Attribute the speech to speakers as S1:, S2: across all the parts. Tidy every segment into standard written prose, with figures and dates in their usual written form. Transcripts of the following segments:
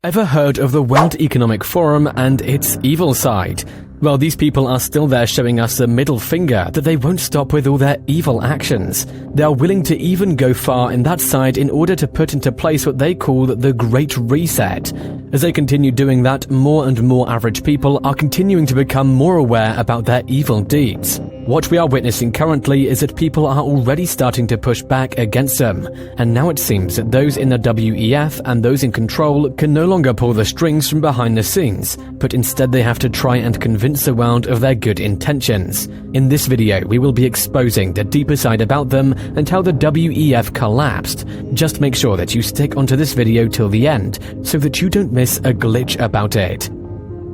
S1: Ever heard of the World Economic Forum and its evil side? Well, these people are still there showing us the middle finger that they won't stop with all their evil actions. They are willing to even go far in that side in order to put into place what they call the Great Reset. As they continue doing that, more and more average people are continuing to become more aware about their evil deeds. What we are witnessing currently is that people are already starting to push back against them, and now it seems that those in the W.E.F. and those in control can no longer pull the strings from behind the scenes, but instead they have to try and convince the world of their good intentions. In this video, we will be exposing the deeper side about them and how the W.E.F. collapsed. Just make sure that you stick onto this video till the end, so that you don't miss a glitch about it.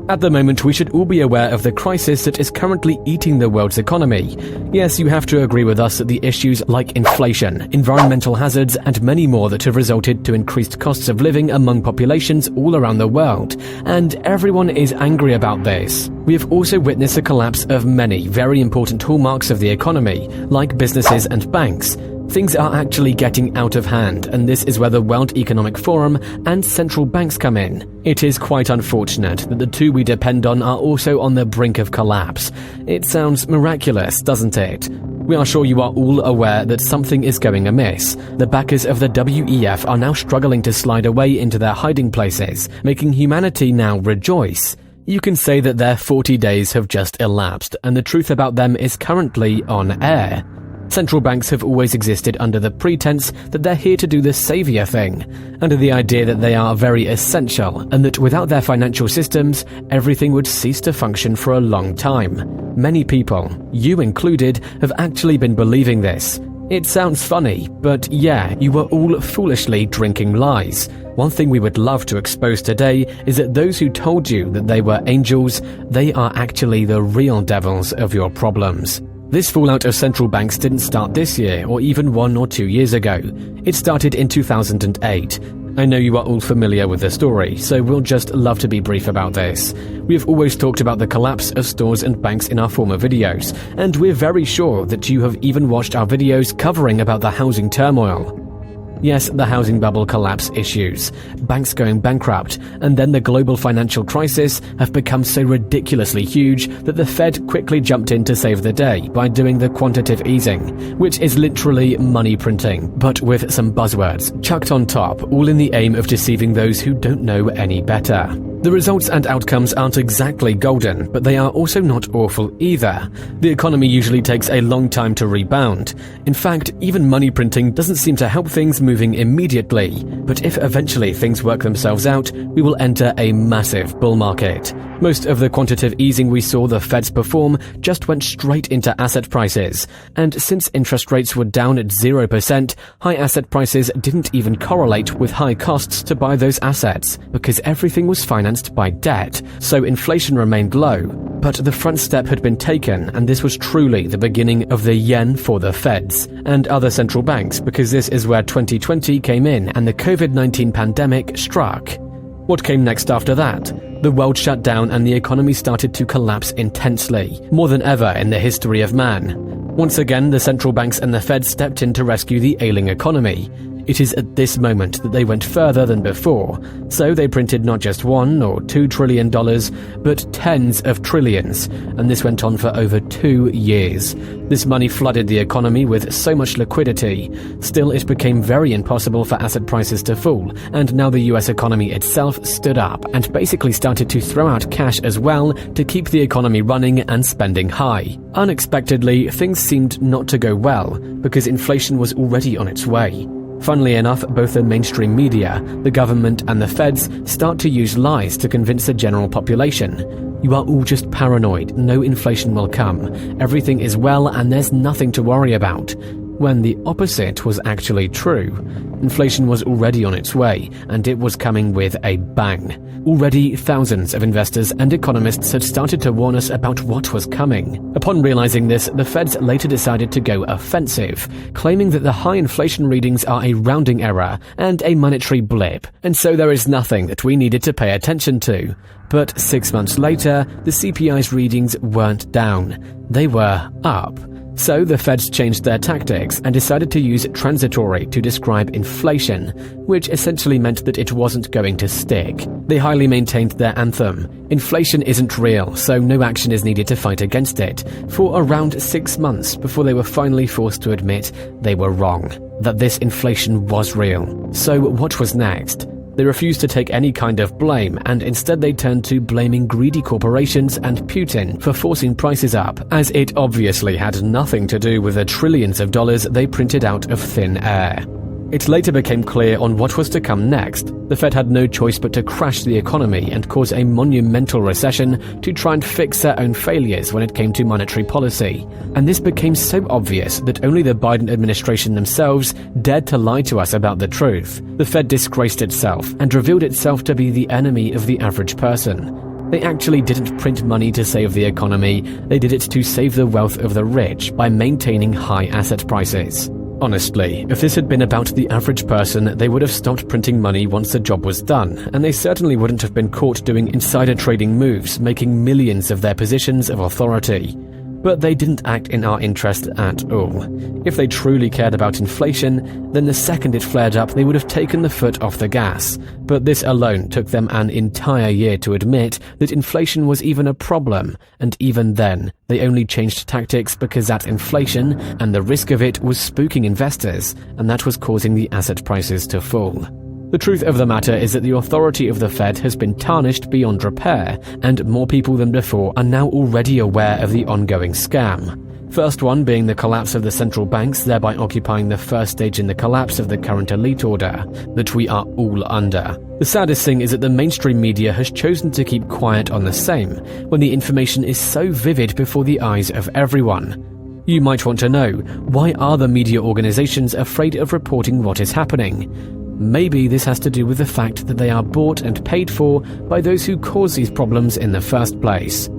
S1: At the moment, we should all be aware of the crisis that is currently eating the world's economy. Yes, you have to agree with us that the issues like inflation, environmental hazards, and many more that have resulted to increased costs of living among populations all around the world, and everyone is angry about this. We have also witnessed the collapse of many very important hallmarks of the economy, like businesses and banks. Things are actually getting out of hand, and this is where the World Economic Forum and central banks come in. It is quite unfortunate that the two we depend on are also on the brink of collapse. It sounds miraculous, doesn't it? We are sure you are all aware that something is going amiss. The backers of the W.E.F. are now struggling to slide away into their hiding places, making humanity now rejoice. You can say that their 40 days have just elapsed, and the truth about them is currently on air. Central banks have always existed under the pretense that they're here to do the savior thing, under the idea that they are very essential and that without their financial systems, everything would cease to function for a long time. Many people, you included, have actually been believing this. It sounds funny, but yeah, you were all foolishly drinking lies. One thing we would love to expose today is that those who told you that they were angels, they are actually the real devils of your problems. This fallout of central banks didn't start this year or even 1 or 2 years ago. It started in 2008. I know you are all familiar with the story, so we'll just love to be brief about this. We have always talked about the collapse of stores and banks in our former videos, and we're very sure that you have even watched our videos covering about the housing turmoil. Yes, the housing bubble collapse issues, banks going bankrupt, and then the global financial crisis have become so ridiculously huge that the Fed quickly jumped in to save the day by doing the quantitative easing, which is literally money printing, but with some buzzwords chucked on top, all in the aim of deceiving those who don't know any better. The results and outcomes aren't exactly golden, but they are also not awful either. The economy usually takes a long time to rebound. In fact, even money printing doesn't seem to help things moving immediately. But if eventually things work themselves out, we will enter a massive bull market. Most of the quantitative easing we saw the Feds perform just went straight into asset prices. And since interest rates were down at 0%, high asset prices didn't even correlate with high costs to buy those assets, because everything was financed by debt, so inflation remained low. But the front step had been taken, and this was truly the beginning of the yen for the Feds and other central banks, because this is where 2020 came in and the COVID-19 pandemic struck. What came next after that? The world shut down and the economy started to collapse intensely, more than ever in the history of man. Once again, the central banks and the Fed stepped in to rescue the ailing economy. It is at this moment that they went further than before, so they printed not just $1 or $2 trillion, but tens of trillions, and this went on for over 2 years. This money flooded the economy with so much liquidity. Still, it became very impossible for asset prices to fall, and now the US economy itself stood up and basically started to throw out cash as well to keep the economy running and spending high. Unexpectedly, things seemed not to go well, because inflation was already on its way. Funnily enough, both the mainstream media, the government, and the Feds start to use lies to convince the general population. You are all just paranoid, no inflation will come, everything is well and there's nothing to worry about. When the opposite was actually true. Inflation was already on its way, and it was coming with a bang. Already, thousands of investors and economists had started to warn us about what was coming. Upon realizing this, the Feds later decided to go offensive, claiming that the high inflation readings are a rounding error and a monetary blip, and so there is nothing that we needed to pay attention to. But 6 months later, the CPI's readings weren't down. They were up. So the Feds changed their tactics and decided to use transitory to describe inflation, which essentially meant that it wasn't going to stick. They highly maintained their anthem: inflation isn't real, so no action is needed to fight against it, for around 6 months before they were finally forced to admit they were wrong, that this inflation was real. So what was next? They refused to take any kind of blame, and instead they turned to blaming greedy corporations and Putin for forcing prices up, as it obviously had nothing to do with the trillions of dollars they printed out of thin air. It later became clear on what was to come next. The Fed had no choice but to crash the economy and cause a monumental recession to try and fix their own failures when it came to monetary policy. And this became so obvious that only the Biden administration themselves dared to lie to us about the truth. The Fed disgraced itself and revealed itself to be the enemy of the average person. They actually didn't print money to save the economy, they did it to save the wealth of the rich by maintaining high asset prices. Honestly, if this had been about the average person, they would have stopped printing money once the job was done, and they certainly wouldn't have been caught doing insider trading moves, making millions of their positions of authority. But they didn't act in our interest at all. If they truly cared about inflation, then the second it flared up, they would have taken the foot off the gas. But this alone took them an entire year to admit that inflation was even a problem, and even then, they only changed tactics because that inflation and the risk of it was spooking investors, and that was causing the asset prices to fall. The truth of the matter is that the authority of the Fed has been tarnished beyond repair, and more people than before are now already aware of the ongoing scam. First one being the collapse of the central banks, thereby occupying the first stage in the collapse of the current elite order that we are all under. The saddest thing is that the mainstream media has chosen to keep quiet on the same, when the information is so vivid before the eyes of everyone. You might want to know, why are the media organizations afraid of reporting what is happening? Maybe this has to do with the fact that they are bought and paid for by those who cause these problems in the first place.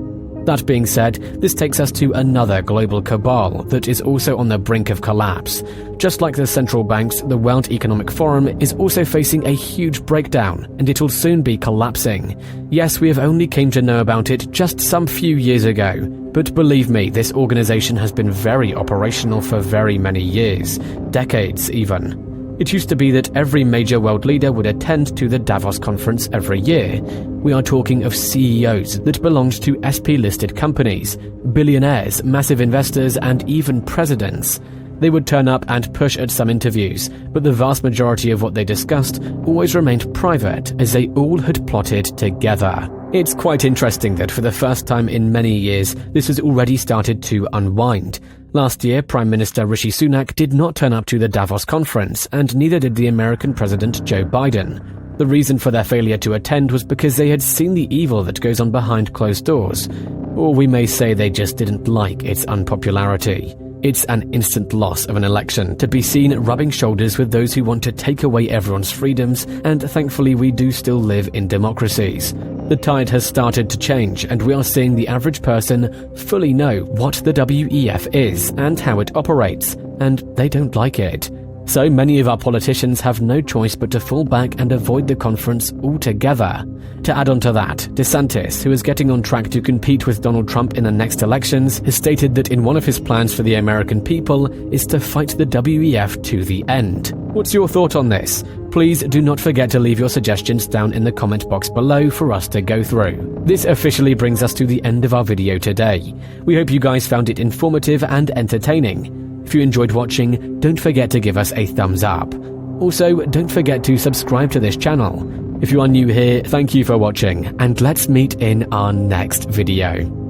S1: That being said, this takes us to another global cabal that is also on the brink of collapse. Just like the central banks, the World Economic Forum is also facing a huge breakdown, and it'll soon be collapsing. Yes, we have only came to know about it just some few years ago, but believe me, this organization has been very operational for very many years, decades even. It used to be that every major world leader would attend to the Davos conference every year. We are talking of CEOs that belonged to SP-listed companies, billionaires, massive investors, and even presidents. They would turn up and push at some interviews, but the vast majority of what they discussed always remained private, as they all had plotted together. It's quite interesting that for the first time in many years, this has already started to unwind. Last year, Prime Minister Rishi Sunak did not turn up to the Davos conference, and neither did the American President Joe Biden. The reason for their failure to attend was because they had seen the evil that goes on behind closed doors. Or we may say they just didn't like its unpopularity. It's an instant loss of an election to be seen rubbing shoulders with those who want to take away everyone's freedoms, and thankfully we do still live in democracies. The tide has started to change, and we are seeing the average person fully know what the W.E.F is and how it operates, and they don't like it. So many of our politicians have no choice but to fall back and avoid the conference altogether. To add on to that, DeSantis, who is getting on track to compete with Donald Trump in the next elections, has stated that in one of his plans for the American people is to fight the W.E.F to the end. What's your thought on this? Please do not forget to leave your suggestions down in the comment box below for us to go through. This officially brings us to the end of our video today. We hope you guys found it informative and entertaining. If you enjoyed watching, don't forget to give us a thumbs up. Also, don't forget to subscribe to this channel. If you are new here, thank you for watching, and let's meet in our next video.